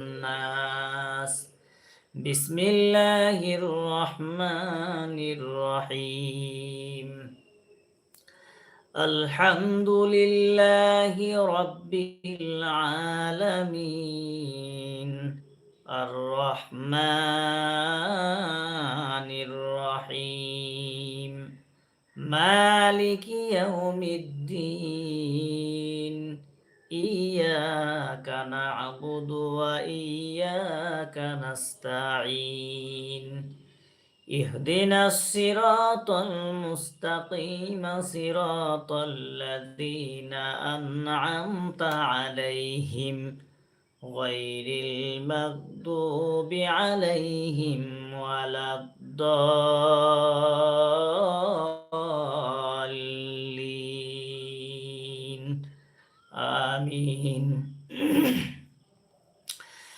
الناس بسم الله الرحمن الرحيم الحمد لله رب العالمين الرحمن الرحيم مالك يوم الدين إياك نعبد وإياك نستعين اهدنا الصراط المستقيم صراط الذين أنعمت عليهم غير المغضوب عليهم ولا الضالين